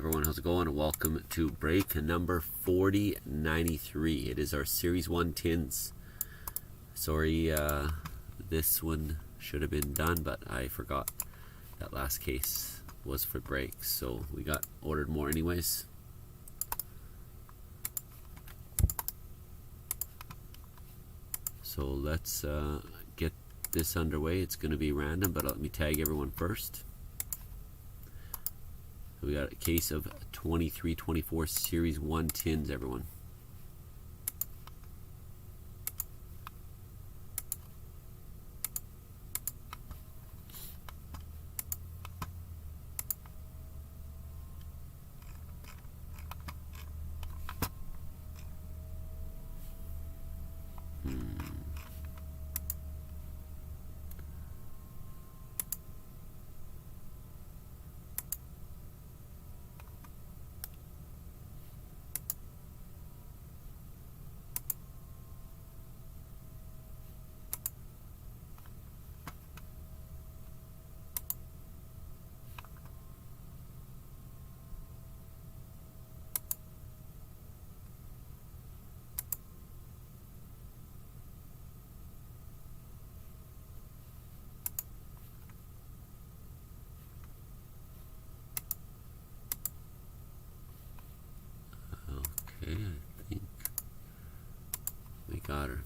everyone, how's it going? Welcome to break number 4093. It is our Series 1 TINS. Sorry, this one should have been done, but I forgot that last case was for breaks, so we got ordered more anyways. So let's get this underway. It's going to be random, but let me tag everyone first. We got a case of 2324 Series 1 TINS, everyone. Okay, I think we got her.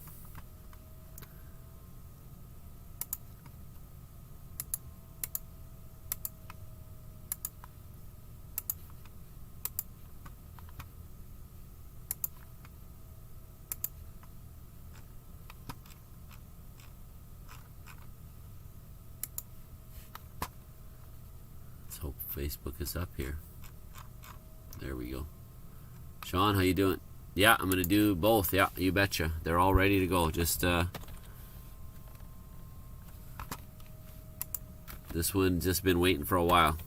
Let's hope Facebook is up here. There we go. Sean, how you doing? Yeah, I'm gonna do both. Yeah, you betcha. They're all ready to go. Just this one just been waiting for a while.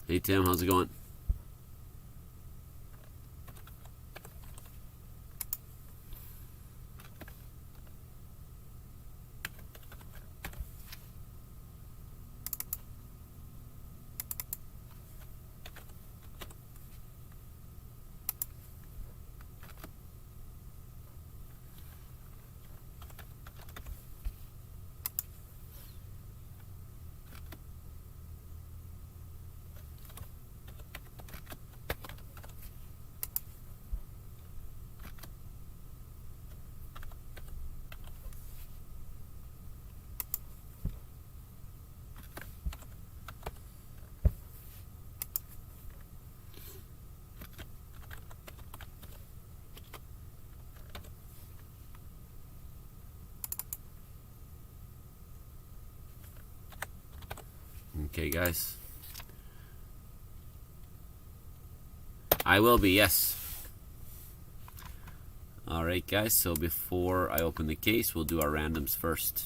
Hey Tim, how's it going? Okay, guys. I will be, yes. Alright, guys, so before I open the case, we'll do our randoms first.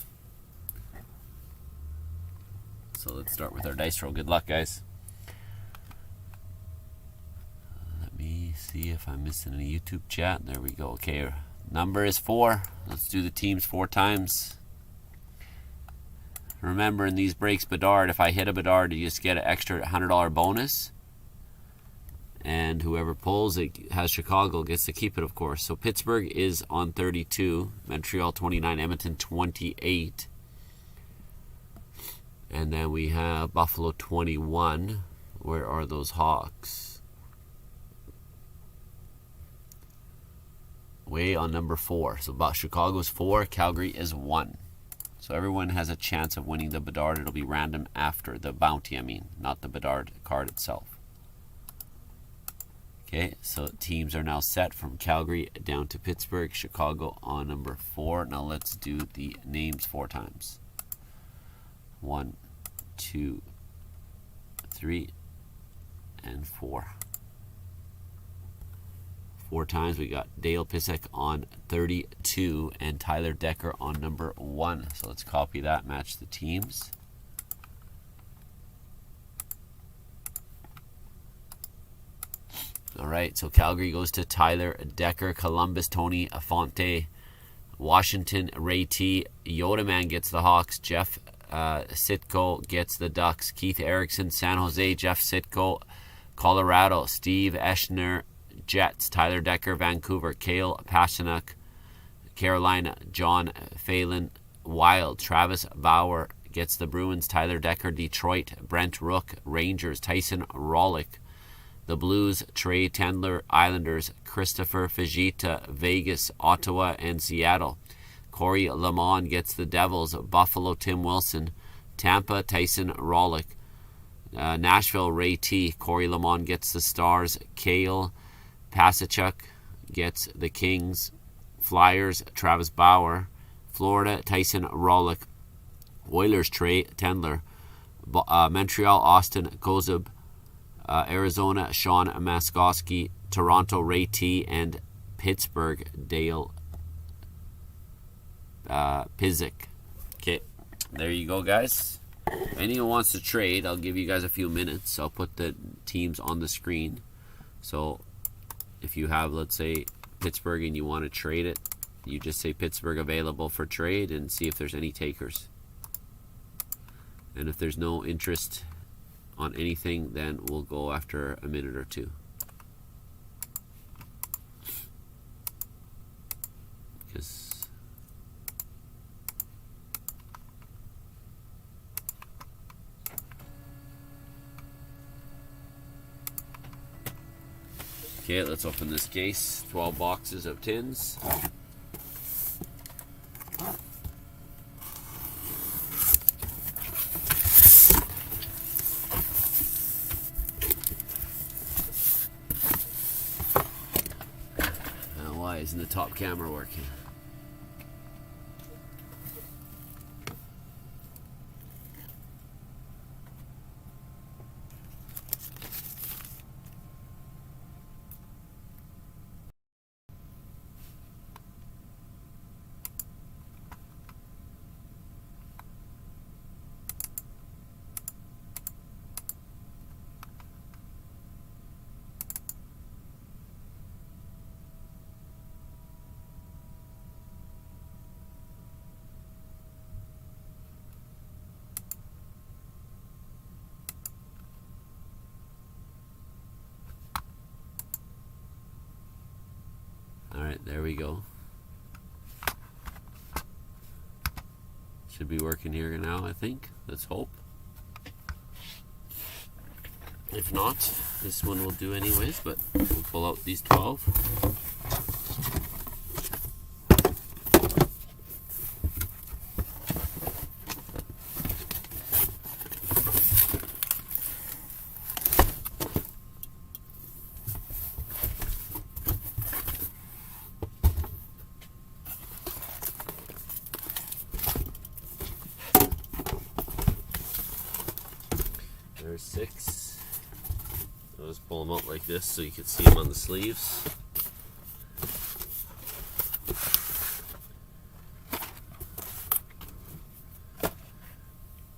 So let's start with our dice roll. Good luck, guys. Let me see if I'm missing any YouTube chat. There we go. Okay, number is 4. Let's do the teams 4 times. Remember, in these breaks, BEDARD, if I hit a BEDARD, you just get an extra $100 bonus. And whoever pulls it has Chicago gets to keep it, of course. So Pittsburgh is on 32, Montreal 29, Edmonton 28. And then we have Buffalo 21. Where are those Hawks? Way on number 4. So Chicago's 4, Calgary is 1. So everyone has a chance of winning the BEDARD. It'll be random after the bounty, not the BEDARD card itself. Okay, so teams are now set from Calgary down to Pittsburgh, Chicago on number 4. Now let's do the names 4 times. 1, 2, 3, and 4. 4 times. We got Dale Pisek on 32 and Tyler Decker on number 1. So let's copy that, match the teams. All right, so Calgary goes to Tyler Decker, Columbus, Tony Afonte, Washington, Ray T, Yoda Man gets the Hawks, Jeff Sitko gets the Ducks, Keith Erickson, San Jose, Jeff Sitko, Colorado, Steve Eschner, Jets, Tyler Decker, Vancouver, Cale Pasternak, Carolina, John Phelan, Wild, Travis Bauer gets the Bruins, Tyler Decker, Detroit, Brent Rook, Rangers, Tyson Rollick, the Blues, Trey Tendler, Islanders, Christopher Fajita, Vegas, Ottawa, and Seattle. Corey Lamont gets the Devils, Buffalo, Tim Wilson, Tampa, Tyson Rollick, Nashville, Ray T. Corey Lamont gets the Stars, Cale Pasachuk gets the Kings, Flyers, Travis Bauer, Florida, Tyson Rollick, Oilers, Trey Tendler, Montreal, Austin Kozub, Arizona, Sean Maskowski, Toronto, Ray T, and Pittsburgh, Dale Pisek. Okay, there you go, guys. If anyone wants to trade, I'll give you guys a few minutes. I'll put the teams on the screen. So if you have, let's say, Pittsburgh and you want to trade it, you just say Pittsburgh available for trade and see if there's any takers. And if there's no interest on anything, then we'll go after a minute or two. Because okay, let's open this case. 12 boxes of tins. Why isn't the top camera working? Alright, there we go. Should be working here now, I think. Let's hope. If not, this one will do anyways, but we'll pull out these 12. There's 6. I'll just pull them out like this so you can see them on the sleeves.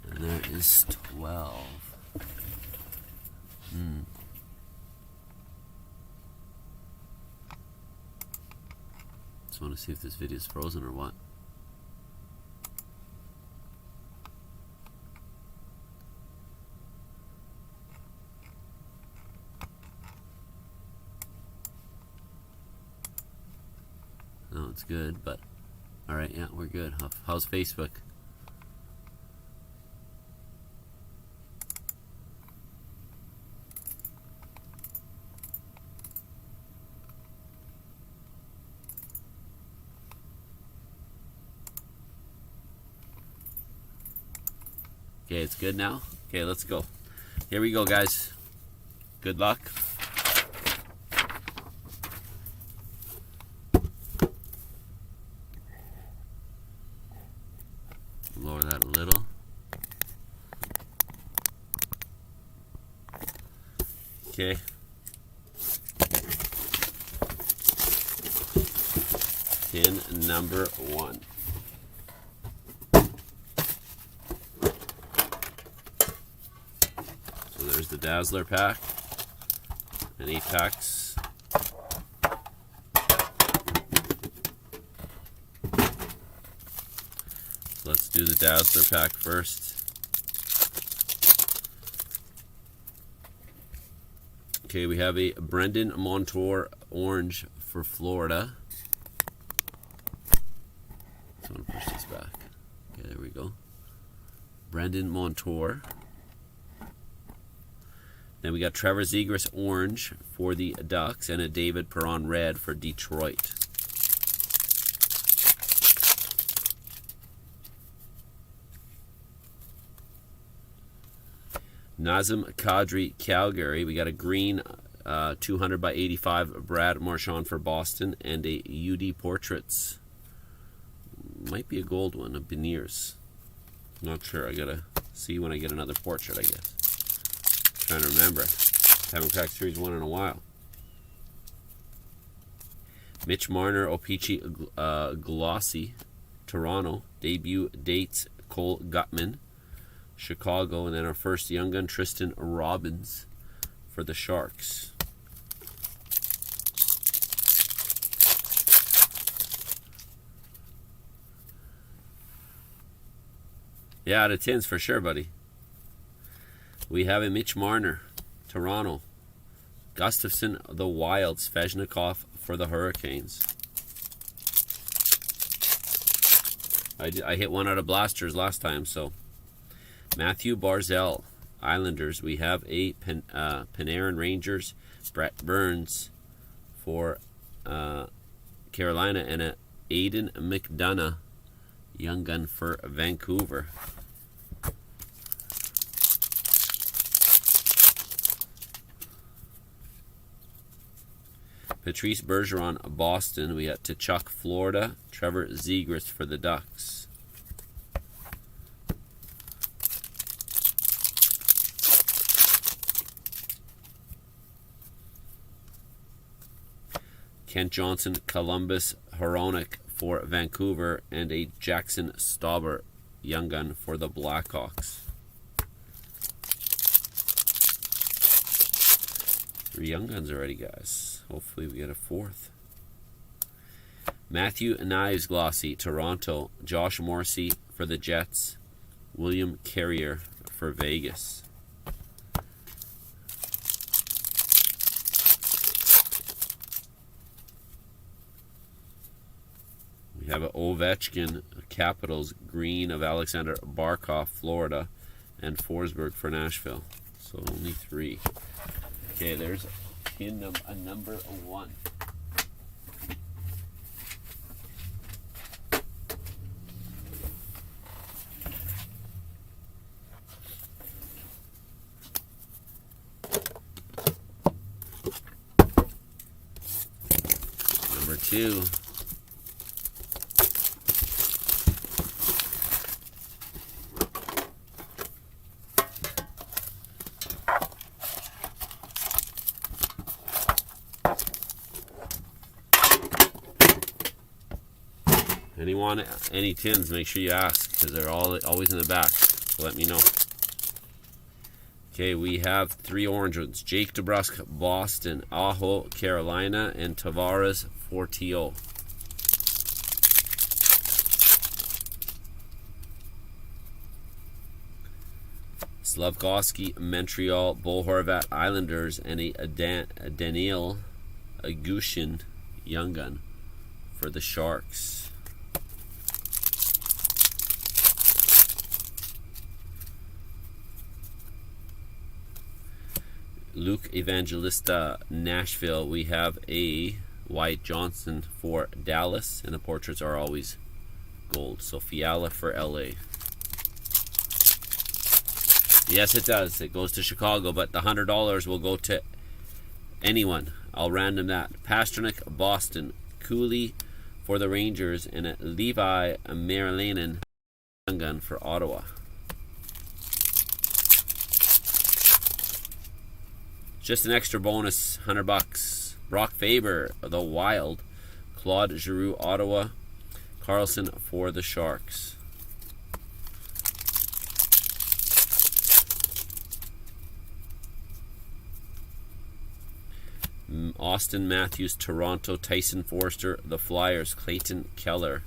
And there is 12. Just want to see if this video is frozen or what. No, it's good, but alright, yeah, we're good. How's Facebook? Okay, it's good now. Okay, let's go. Here we go, guys. Good luck. Okay. Tin number 1. So there's the Dazzler pack. And 8 packs. So let's do the Dazzler pack first. Okay, we have a Brendan Montour orange for Florida. So I'm going to push this back. Okay, there we go. Brendan Montour. Then we got Trevor Zegras orange for the Ducks and a David Perron red for Detroit. Nazem Kadri Calgary. We got a green 200 by 85 Brad Marchand for Boston and a UD Portraits. Might be a gold one, a Beniers. Not sure. I gotta see when I get another portrait, I guess. Trying to remember. Haven't cracked Series 1 in a while. Mitch Marner, O-Pee-Chee Glossy, Toronto. Debut dates Cole Gutman, Chicago. And then our first young gun, Tristan Robbins for the Sharks. Yeah, out of tins for sure, buddy. We have a Mitch Marner, Toronto. Gustafson, the Wilds. Svechnikov for the Hurricanes. I hit one out of blasters last time, so. Matthew Barzell, Islanders. We have a Panarin Rangers. Brett Burns for Carolina. And a Aiden McDonough, young gun for Vancouver. Patrice Bergeron, Boston. We got Tkachuk, Florida. Trevor Zegras for the Ducks. Kent Johnson, Columbus, Hronek for Vancouver, and a Jackson Stauber, young gun for the Blackhawks. 3 young guns already, guys. Hopefully we get a 4th. Matthew Knives Glossy, Toronto. Josh Morrissey for the Jets. William Carrier for Vegas. We have an Ovechkin Capitals green of Alexander Barkov, Florida, and Forsberg for Nashville. So only 3. Okay, there's tin number 1. Number 2. Anyone, any tins, make sure you ask, because they're always in the back. So let me know. Okay, we have 3 orange ones. Jake DeBrusk, Boston. Aho, Carolina. And Tavares for TO. Slavkovsky, Montreal. Bo Horvat, Islanders. And a Daniil Agushin, young gun for the Sharks. Luke Evangelista, Nashville. We have a Wyatt Johnson for Dallas, and the portraits are always gold. So Fiala for LA. Yes, it does. It goes to Chicago, but the $100 will go to anyone. I'll random that. Pasternak, Boston. Cooley for the Rangers, and a Levi Marilanen gun for Ottawa. Just an extra bonus, $100. Brock Faber, the Wild. Claude Giroux, Ottawa. Carlson for the Sharks. Austin Matthews, Toronto. Tyson Forster, the Flyers. Clayton Keller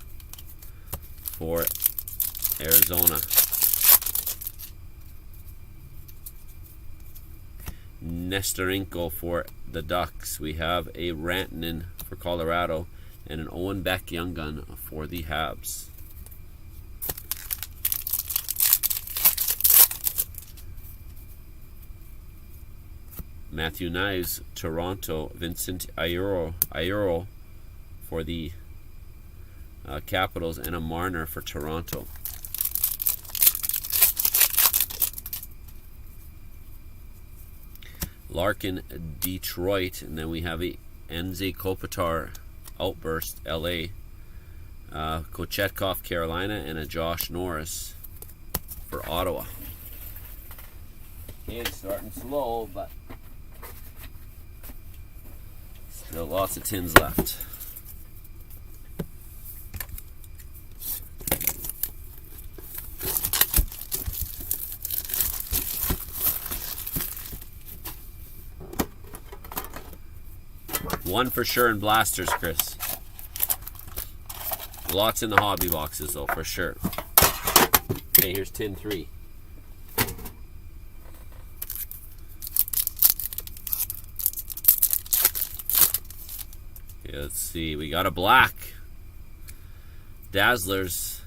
for Arizona. Nestorenko for the Ducks. We have a Rantanen for Colorado and an Owen Beck Young Gun for the Habs. Matthew Knives, Toronto. Vincent Ayuro for the Capitals, and a Marner for Toronto. Larkin, Detroit, and then we have a Enze Kopitar Outburst, LA. Kochetkov, Carolina, and a Josh Norris for Ottawa. Okay, it's starting slow, but still lots of tins left. One for sure in blasters, Chris. Lots in the hobby boxes, though, for sure. Okay, here's tin 3. Okay, let's see. We got a black. Dazzlers.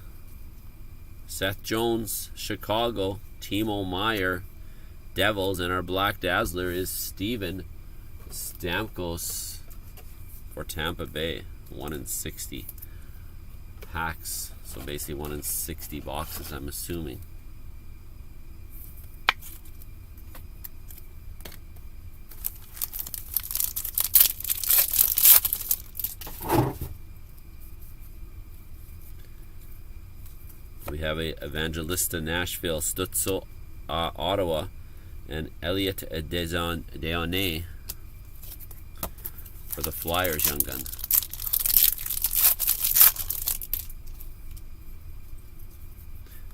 Seth Jones, Chicago. Timo Meyer, Devils. And our black Dazzler is Steven Stamkos for Tampa Bay. 1 in 60 packs. So basically 1 in 60 boxes, I'm assuming. We have a Evangelista Nashville, Stutzel Ottawa, and Elliot Deonay for the Flyers Young Gun.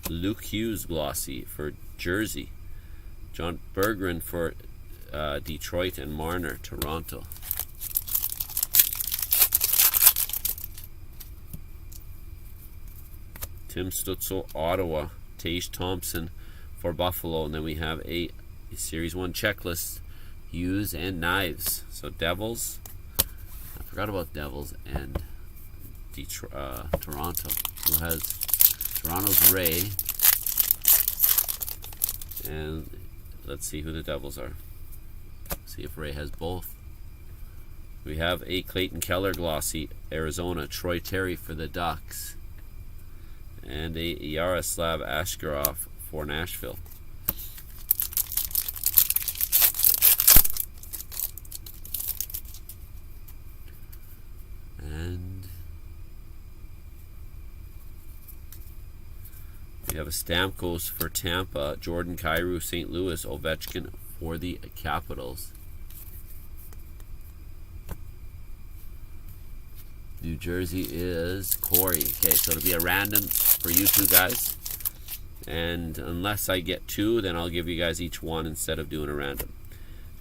Luke Hughes glossy for Jersey. John Berggren for Detroit, and Marner, Toronto. Tim Stutzel, Ottawa. Tage Thompson for Buffalo. And then we have a Series 1 checklist. Hughes and Knives. So Devils. I forgot about Devils and Toronto. Who has Toronto's Ray. And let's see who the Devils are. See if Ray has both. We have a Clayton Keller glossy, Arizona. Troy Terry for the Ducks. And a Yaroslav Askarov for Nashville. And we have a Stamkos for Tampa, Jordan Kyrou, St. Louis, Ovechkin for the Capitals. New Jersey is Corey. Okay, so it'll be a random for you two guys. And unless I get 2, then I'll give you guys each one instead of doing a random.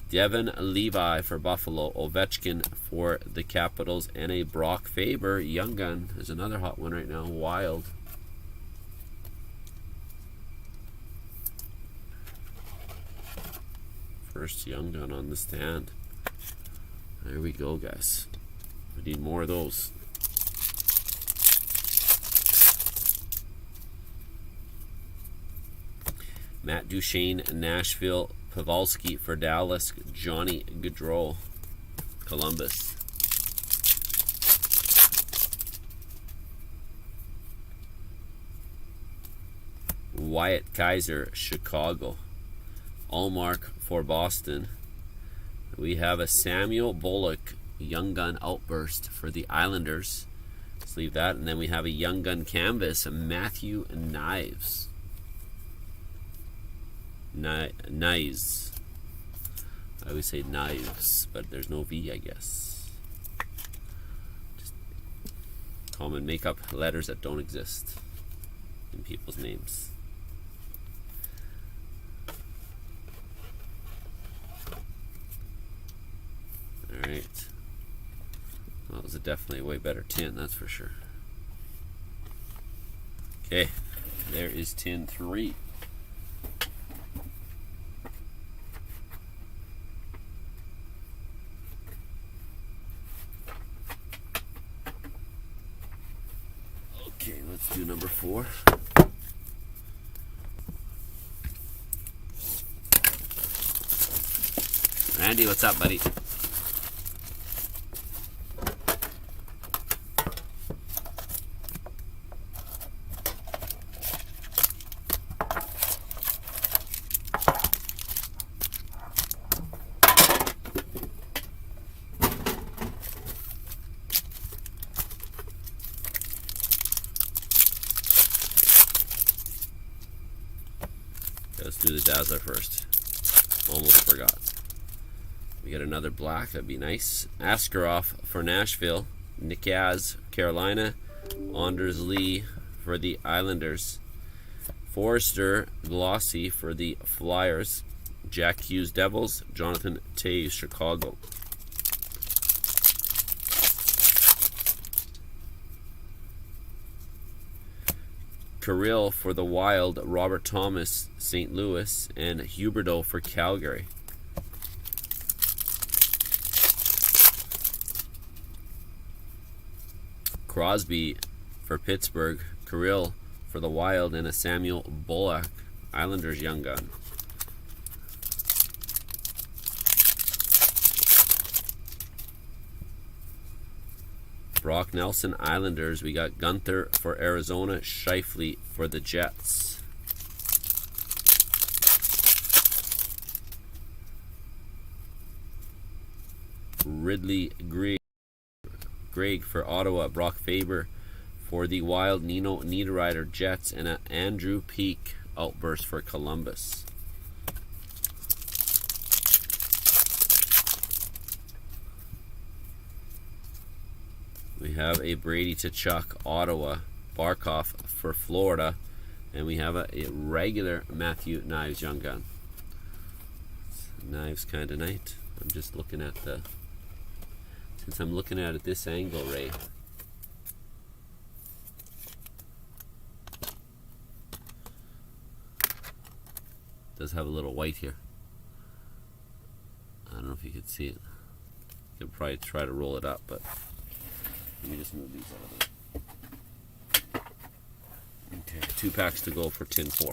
Devin Levi for Buffalo, Ovechkin for the Capitals, and a Brock Faber Young Gun. There's another hot one right now, Wild. First Young Gun on the stand. There we go, guys. We need more of those. Matt Duchene, Nashville. Pavelski for Dallas. Johnny Gaudreau, Columbus. Wyatt Kaiser, Chicago. Allmark for Boston. We have a Samuel Bullock Young Gun Outburst for the Islanders. Let's leave that. And then we have a Young Gun Canvas, a Matthew Knives I always say knives, but there's no V, I guess. Just common make-up letters that don't exist in people's names. Alright. Well, it was definitely a way better tin, that's for sure. Okay, there is tin 3. Okay, let's do number 4. Randy, what's up, buddy? Let's do the Dazzler first. Almost forgot. We got another black, that'd be nice. Askarov for Nashville. Nikaz, Carolina. Anders Lee for the Islanders. Forrester Glossy for the Flyers. Jack Hughes Devils. Jonathan Toews Chicago. Kirill for the Wild, Robert Thomas, St. Louis, and Huberdeau for Calgary. Crosby for Pittsburgh, Kirill for the Wild, and a Samuel Bullock, Islanders young gun. Brock Nelson, Islanders. We got Gunther for Arizona, Scheifele for the Jets. Ridley Gregg for Ottawa, Brock Faber for the Wild, Nino Niederreiter Jets, and Andrew Peak outburst for Columbus. We have a Brady Tkachuk, Ottawa, Barkov for Florida, and we have a regular Matthew Knives young gun. Knives kind of nice. I'm just looking at the, since I'm looking at it this angle, Ray. Does have a little white here. I don't know if you can see it. You could probably try to roll it up, but let me just move these out of there. Okay, 2 packs to go for tin 4.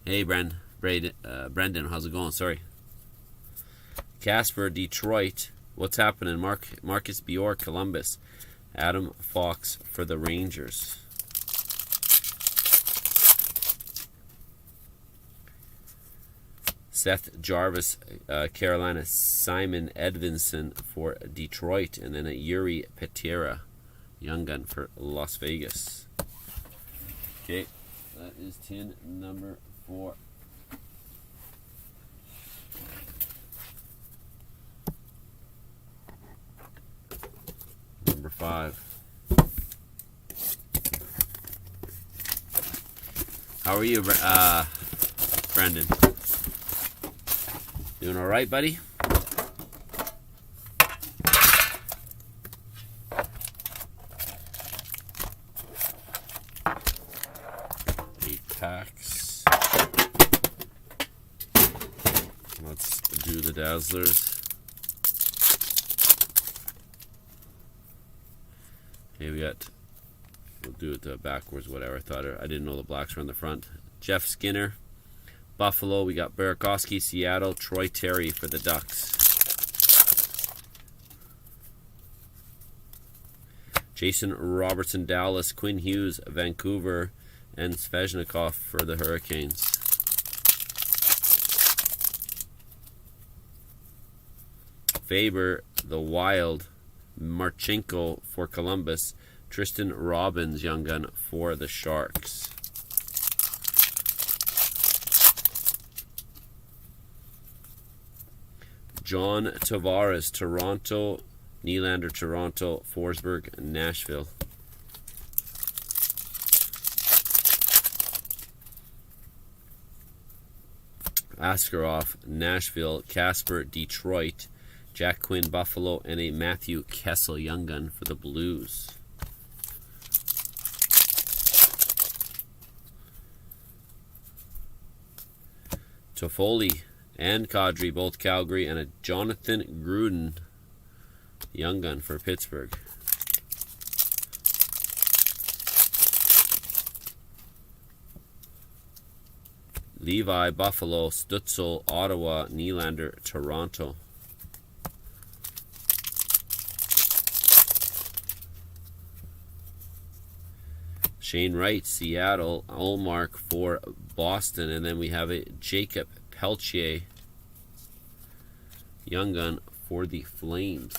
Hey, Brendan, how's it going? Sorry. Casper, Detroit. What's happening? Marcus Bjork, Columbus. Adam Fox for the Rangers. Seth Jarvis, Carolina. Simon Edvinson for Detroit. And then a Yuri Petera, young gun for Las Vegas. Okay, that is tin number 4. Number 5. How are you, Brendan? Doing all right, buddy? Packs. Let's do the Dazzlers. Okay, we'll do it backwards, whatever. I didn't know the blacks were on the front. Jeff Skinner, Buffalo. We got Burakovsky, Seattle. Troy Terry for the Ducks. Jason Robertson, Dallas. Quinn Hughes, Vancouver. And Svechnikov for the Hurricanes. Faber, the Wild. Marchenko for Columbus. Tristan Robbins, young gun for the Sharks. John Tavares, Toronto. Nylander, Toronto. Forsberg, Nashville. Askarov, Nashville. Casper, Detroit. Jack Quinn, Buffalo. And a Matthew Kessel Young Gun for the Blues. Toffoli and Kadri, both Calgary, and a Jonathan Gruden Young Gun for Pittsburgh. Levi, Buffalo. Stutzel, Ottawa. Nylander, Toronto. Shane Wright, Seattle. Ullmark for Boston. And then we have a Jacob Peltier Young Gun for the Flames.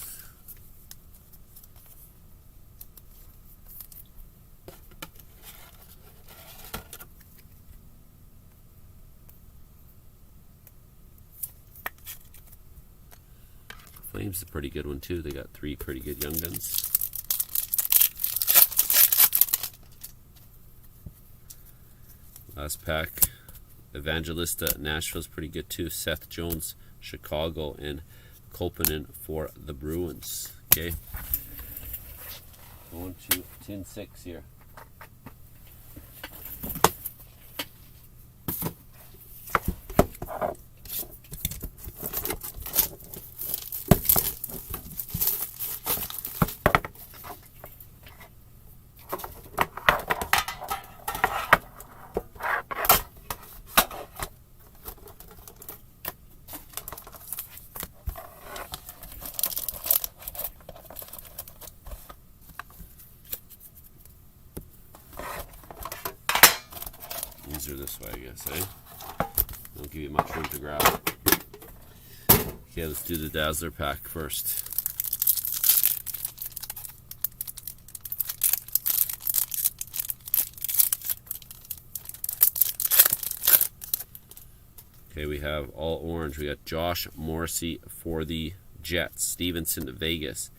Flames a pretty good one too. They got 3 pretty good Young Guns. Last pack. Evangelista, Nashville's pretty good too. Seth Jones, Chicago, and Kopanen for the Bruins. Okay. Going to tin 6 here. These are this way, I guess, eh? Don't give you much room to grab it. Okay, let's do the Dazzler pack first. Okay, we have all orange. We got Josh Morrissey for the Jets. Stevenson, Vegas.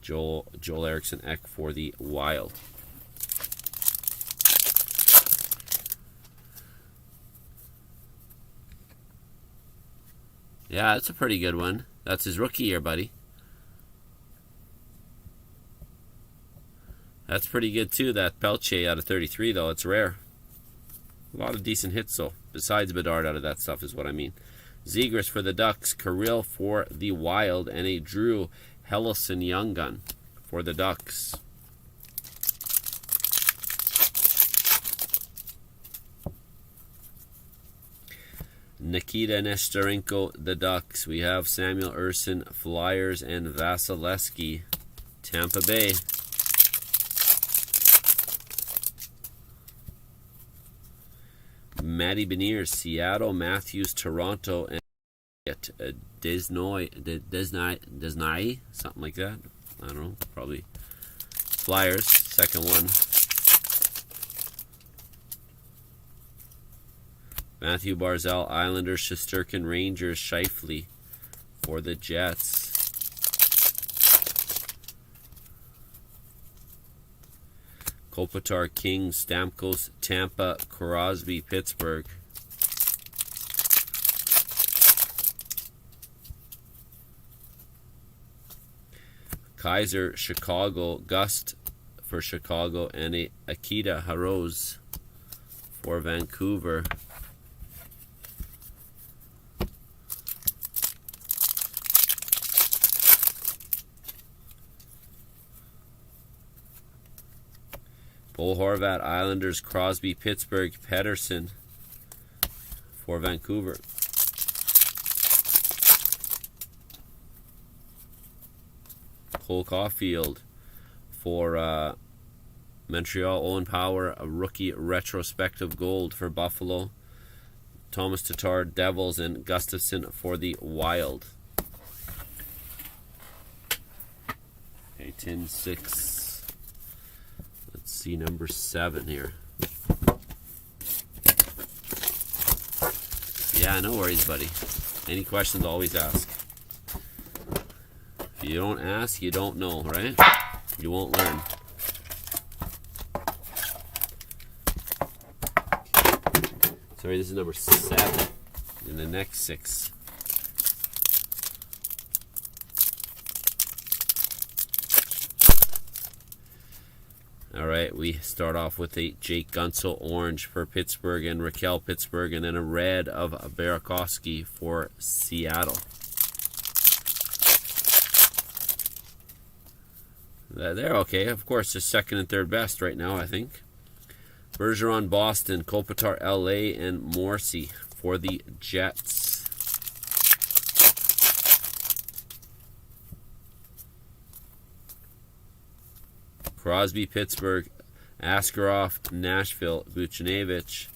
Joel Eriksson Ek for the Wild. Yeah, that's a pretty good one. That's his rookie year, buddy. That's pretty good too, that Pelche out of 33, though. It's rare. A lot of decent hits, though. Besides Bedard out of that stuff is what I mean. Zegras for the Ducks. Kirill for the Wild. And a Drew Helleson Young Gun for the Ducks. Nikita Nesterenko, the Ducks. We have Samuel Ersson, Flyers, and Vasilevsky, Tampa Bay. Matty Beniers, Seattle. Matthews, Toronto, and Desnoi, something like that. I don't know, probably Flyers, second one. Matthew Barzal, Islanders. Shesterkin, Rangers. Scheifele for the Jets. Kopitar, Kings. Stamkos, Tampa. Crosby, Pittsburgh. Kaiser, Chicago. Gust for Chicago. And a Akita Harose for Vancouver. Bo Horvat, Islanders. Crosby, Pittsburgh. Pedersen for Vancouver. Cole Caulfield for Montreal. Owen Power, a rookie retrospective gold for Buffalo. Thomas Tatar, Devils, and Gustafsson for the Wild. Okay, tin 6. Let's see number 7 here. Yeah, no worries, buddy. Any questions, always ask. If you don't ask, you don't know, right? You won't learn. Sorry, this is number 7 in the next 6. All right, we start off with a Jake Gunsel orange for Pittsburgh and Raquel Pittsburgh, and then a red of Burakovsky for Seattle. They're okay. Of course, they're second and third best right now, I think. Bergeron, Boston, Kopitar, LA, and Morrissey for the Jets. Crosby, Pittsburgh, Askarov, Nashville, Buchnevich,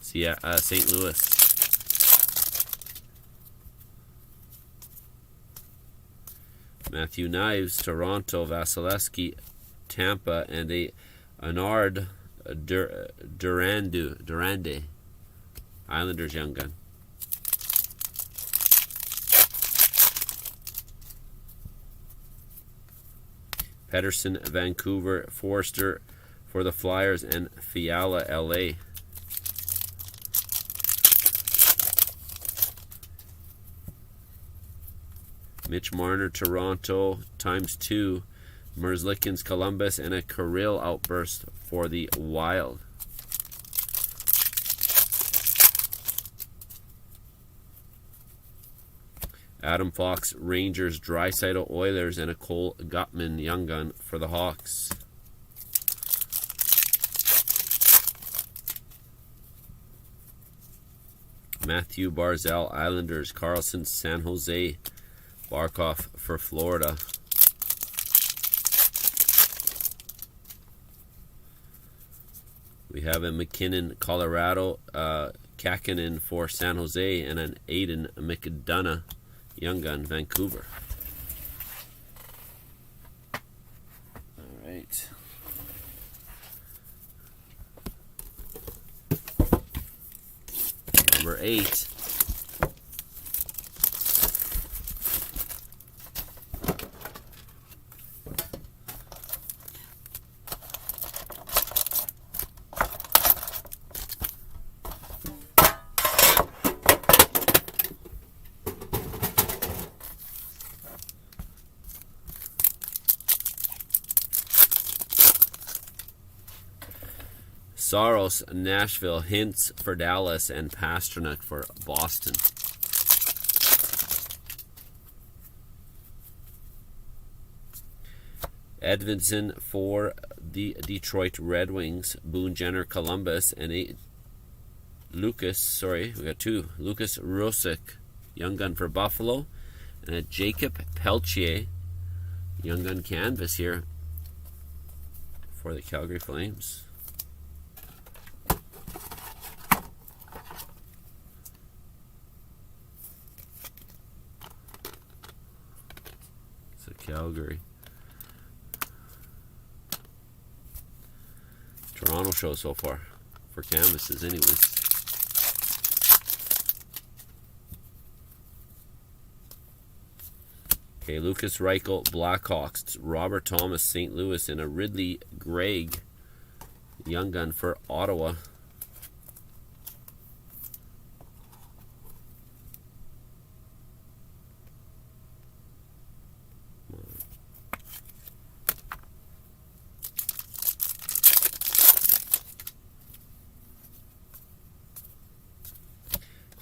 St. Louis. Matthew Knives, Toronto, Vasilevsky, Tampa, and a Anard Durande, Islanders young gun. Pedersen, Vancouver, Forster for the Flyers, and Fiala, LA. Mitch Marner, Toronto, ×2. Merzlikins, Columbus, and a Kirill outburst for the Wild. Adam Fox, Rangers, Draisaitl, Oilers, and a Cole Gutman young gun for the Hawks. Matthew Barzal, Islanders, Carlson, San Jose, Barkov for Florida. We have a McKinnon, Colorado, Kakinen for San Jose, and an Aiden McDonough young gun, Vancouver. All right. Number 8. Saros, Nashville, Hintz for Dallas, and Pasternak for Boston. Edvinson for the Detroit Red Wings, Boone Jenner, Columbus, and a Lucas Rosick, young gun for Buffalo, and a Jacob Peltier, young gun canvas here for the Calgary Flames. Calgary. Toronto show so far for canvases anyways. Okay, Lucas Reichel, Blackhawks, Robert Thomas, St. Louis, and a Ridley Gregg young gun for Ottawa.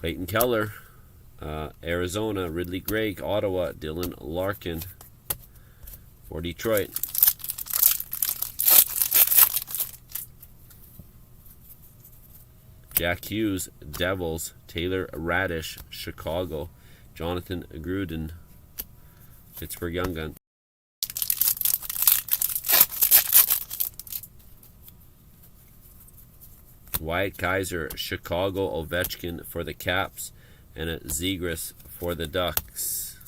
Clayton Keller, Arizona, Ridley Gregg, Ottawa, Dylan Larkin for Detroit. Jack Hughes, Devils, Taylor Radish, Chicago, Jonathan Gruden, Pittsburgh young gun. Wyatt Kaiser, Chicago, Ovechkin for the Caps, and a Zegras for the Ducks.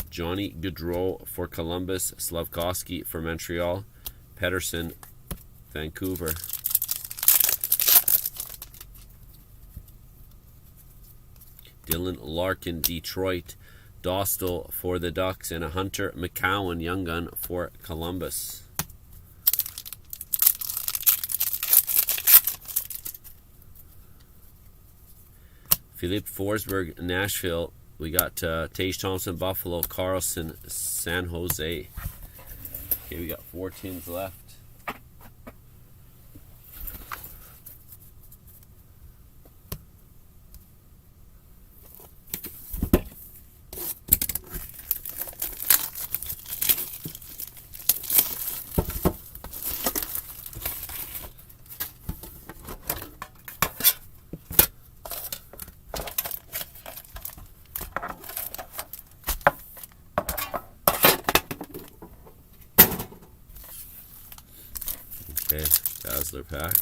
Johnny Gaudreau for Columbus, Slavkovsky for Montreal, Pedersen, Vancouver. Dylan Larkin, Detroit. Dostal for the Ducks, and a Hunter McCowan, young gun, for Columbus. Philippe Forsberg, Nashville. We got Tage Thompson, Buffalo. Carlson, San Jose. Okay, we got 4 tins left. Okay, Dazzler pack.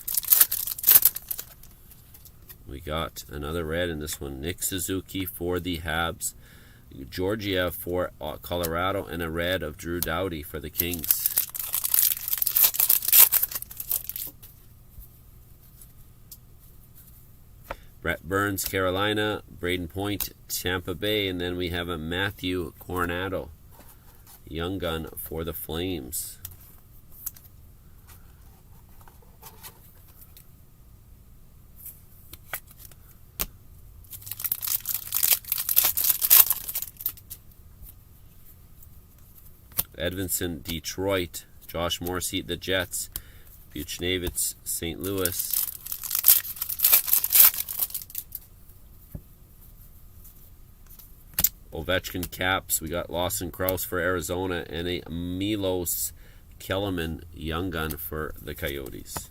We got another red in this one. Nick Suzuki for the Habs. Georgiev for Colorado, and a red of Drew Doughty for the Kings. Brett Burns, Carolina. Braden Point, Tampa Bay. And then we have a Matthew Coronado, young gun, for the Flames. Edvinson, Detroit. Josh Morrissey, the Jets. Buchnevich, St. Louis. Ovechkin caps. We got Lawson Krause for Arizona, and a Milos Kellerman, young gun, for the Coyotes.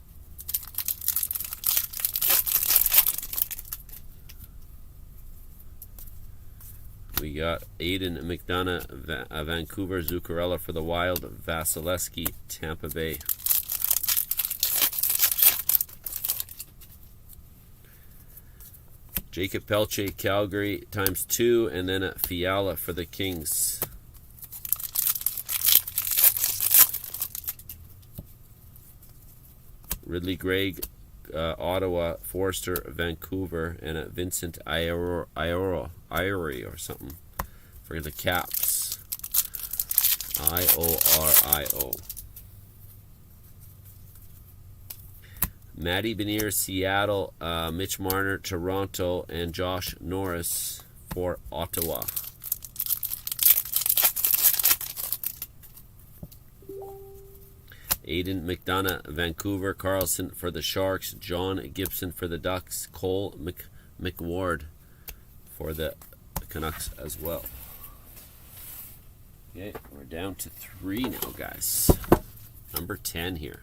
We got Aiden McDonough, Vancouver. Zuccarello for the Wild. Vasilevsky, Tampa Bay. Jacob Pelche, Calgary, ×2, and then a Fiala for the Kings. Ridley Gregg, Ottawa. Forster, Vancouver, and a Vincent Iori or something for the Caps. IORIO. Matty Benier, Seattle. Mitch Marner, Toronto, and Josh Norris for Ottawa. Aiden McDonough, Vancouver. Carlson for the Sharks. John Gibson for the Ducks. Cole McWard for the Canucks as well. Okay, we're down to 3 now, guys. Number 10 here.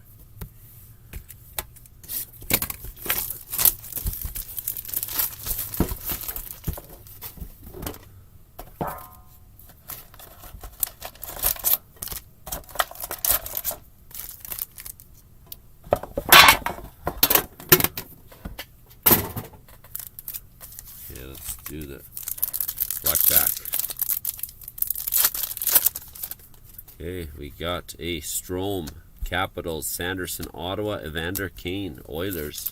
Let's do the blackjack. Okay, we got a Strome, Capitals. Sanderson, Ottawa. Evander Kane, Oilers.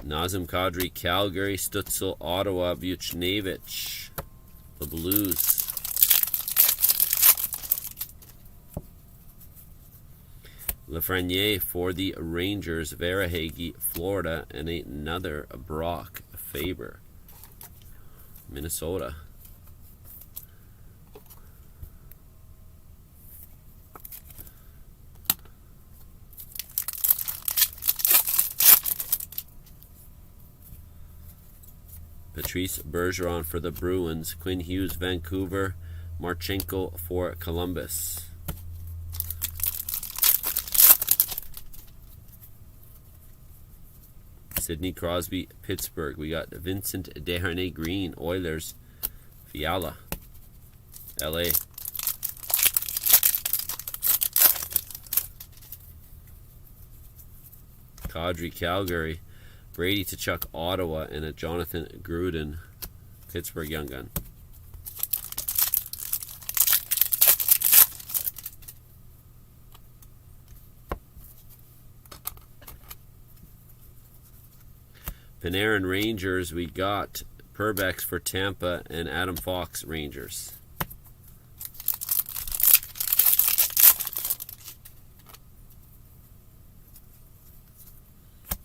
Nazem Kadri, Calgary. Stutzel, Ottawa. Buchnevich, the Blues. Lafreniere for the Rangers. Verahegi, Florida, and another Brock Faber, Minnesota. Patrice Bergeron for the Bruins. Quinn Hughes, Vancouver. Marchenko for Columbus. Sidney Crosby, Pittsburgh. We got Vincent Desharnais Green, Oilers. Fiala, LA. Kadri, Calgary. Brady Tkachuk, Ottawa, and a Jonathan Gruden, Pittsburgh young gun. Panarin Rangers, we got Perbix for Tampa and Adam Fox Rangers.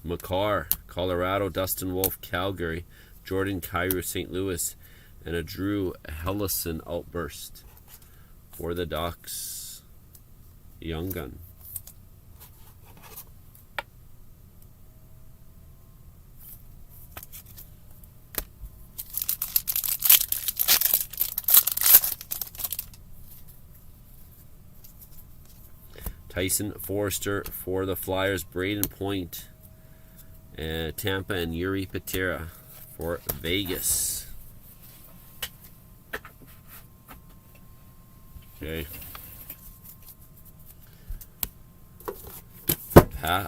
McCarr, Colorado, Dustin Wolf, Calgary, Jordan Kyrou, St. Louis, and a Drew Helleson outburst for the Ducks. Young Gun. Tyson Forrester for the Flyers, Braden Point, and Tampa, and Yuri Patera for Vegas. Okay.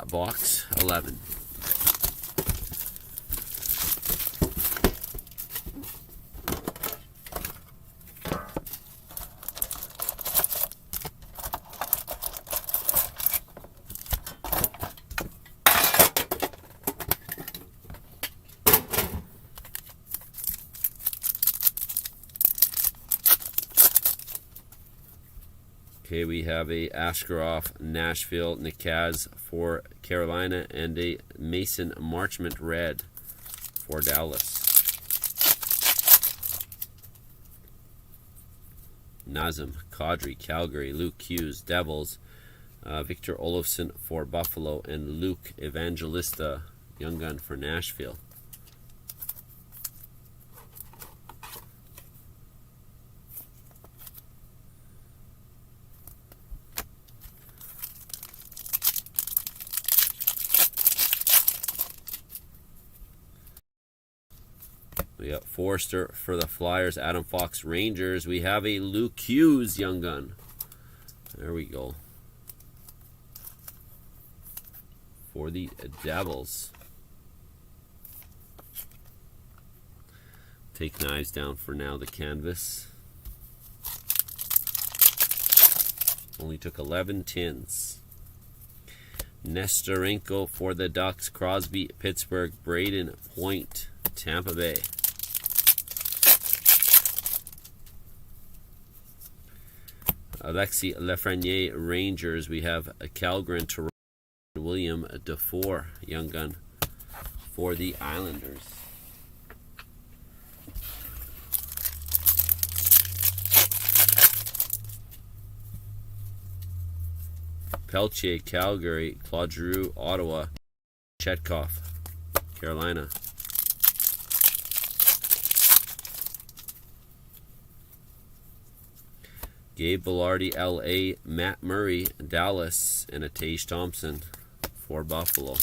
Box 11. Okay, we have a Askarov, Nashville, Nikaz for Carolina, and a Mason Marchment red for Dallas. Nazem Kadri, Calgary, Luke Hughes, Devils, Victor Olofsson for Buffalo, and Luke Evangelista, Young Gun for Nashville. We got Forrester for the Flyers, Adam Fox Rangers. We have a Luke Hughes Young Gun. There we go. For the Devils. Take knives down for now, the canvas. Only took 11 tins. Nestorenko for the Ducks, Crosby, Pittsburgh, Braden Point, Tampa Bay. Alexis Lafreniere Rangers. We have a Calgren, Toronto, William Dufour Young Gun for the Islanders. Peltier, Calgary, Claude Giroux, Ottawa, Chetkov, Carolina. Gabe Velarde, LA, Matt Murray, Dallas, and a Tage Thompson for Buffalo.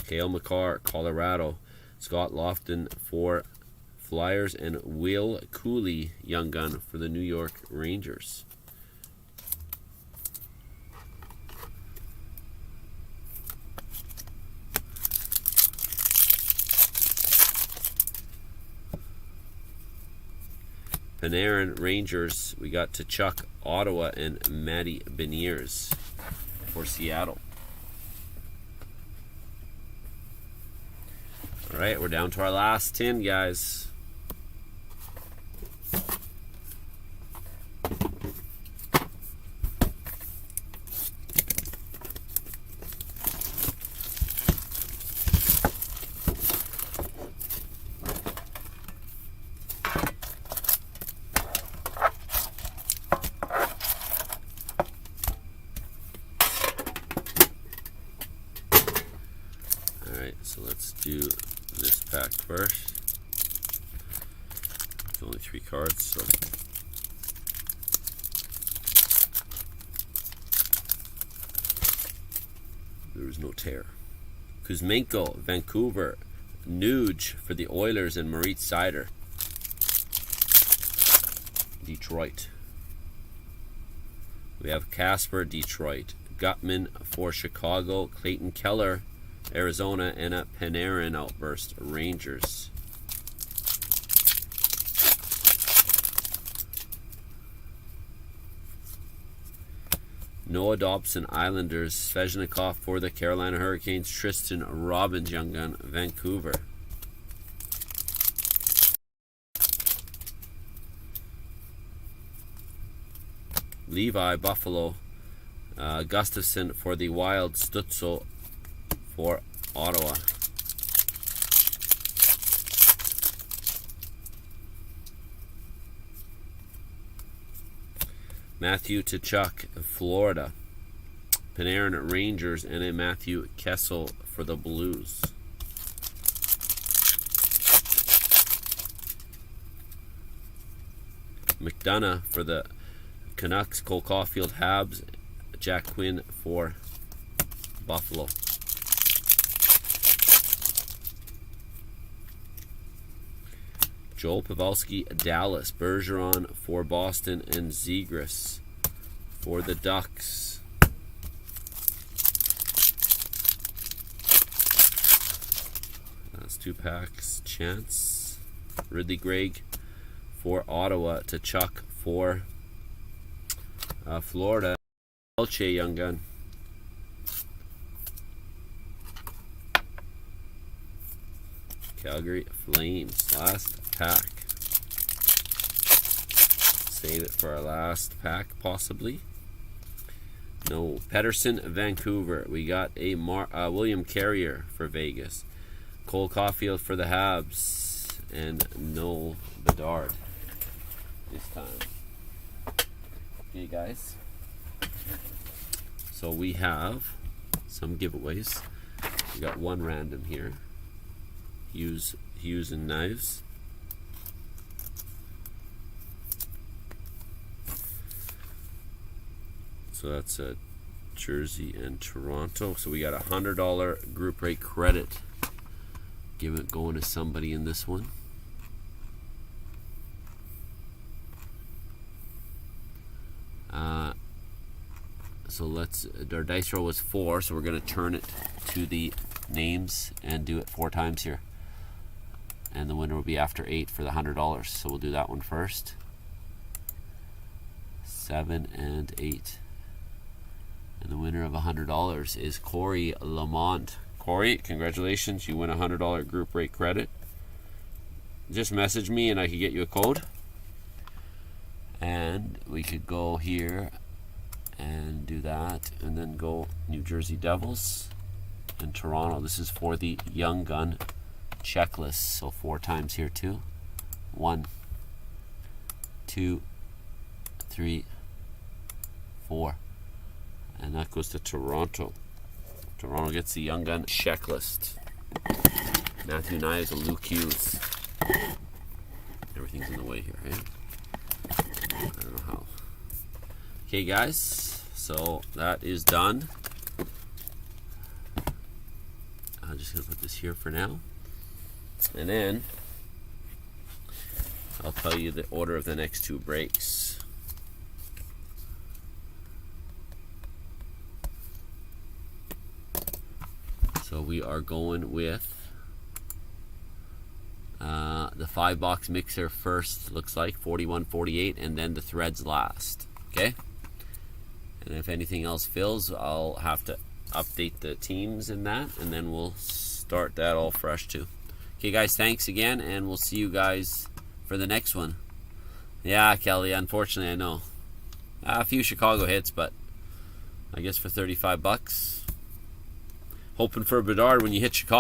Cale Makar, Colorado, Scott Lofton for Flyers, and Will Cooley Young Gun for the New York Rangers. Panarin Rangers, we got Tkachuk, Ottawa, and Matty Beniers for Seattle. All right, we're down to our last 10, guys. So let's do this pack first. It's only 3 cards, so there was no tear. Kuzmenko, Vancouver, Nuge for the Oilers, and Moritz Seider, Detroit. We have Casper, Detroit, Gutman for Chicago, Clayton Keller, Arizona, and a Panarin outburst, Rangers. Noah Dobson, Islanders. Svechnikov for the Carolina Hurricanes. Tristan Robbins, Young Gun, Vancouver. Levi, Buffalo. Gustafson for the Wild. Stutzel for Ottawa. Matthew Tkachuk, Florida. Panarin, Rangers, and a Matthew Kessel for the Blues. McDonough for the Canucks. Cole Caulfield, Habs. Jack Quinn for Buffalo. Joel Pavelski, Dallas. Bergeron for Boston, and Zegras for the Ducks. That's 2 packs. Chance. Ridley Gregg for Ottawa. Tkachuk for Florida. Elche, Young Gun. Calgary Flames. Last pack. Save it for our last pack, possibly. No. Pedersen, Vancouver. We got a William Carrier for Vegas. Cole Caulfield for the Habs. And no Bedard this time. Okay, guys. So we have some giveaways. We got one random here. Hughes and Knives. So that's a Jersey and Toronto. So we got a $100 group rate credit. Give it going to somebody in this one. So our dice roll was 4, so we're going to turn it to the names and do it 4 times here. And the winner will be after 8 for the $100. So we'll do that one first. 7 and 8. And the winner of $100 is Corey Lamont. Corey, congratulations. You win a $100 group rate credit. Just message me and I can get you a code. And we could go here and do that. And then go New Jersey Devils and Toronto. This is for the Young Gun checklist. So 4 times here too. 1, 2, 3, 4. And that goes to Toronto. Toronto gets the Young Gun checklist. Matthew Knives and Luke Hughes. Everything's in the way here, eh? I don't know how. Okay, guys. So that is done. I'm just going to put this here for now. And then I'll tell you the order of the next 2 breaks. So we are going with the 5-box mixer first, looks like 41.48, and then the threads last. Okay? And if anything else fills, I'll have to update the teams in that, and then we'll start that all fresh too. Okay, guys, thanks again, and we'll see you guys for the next one. Yeah, Kelly, unfortunately, I know. A few Chicago hits, but I guess for $35. Hoping for a Bedard when you hit Chicago.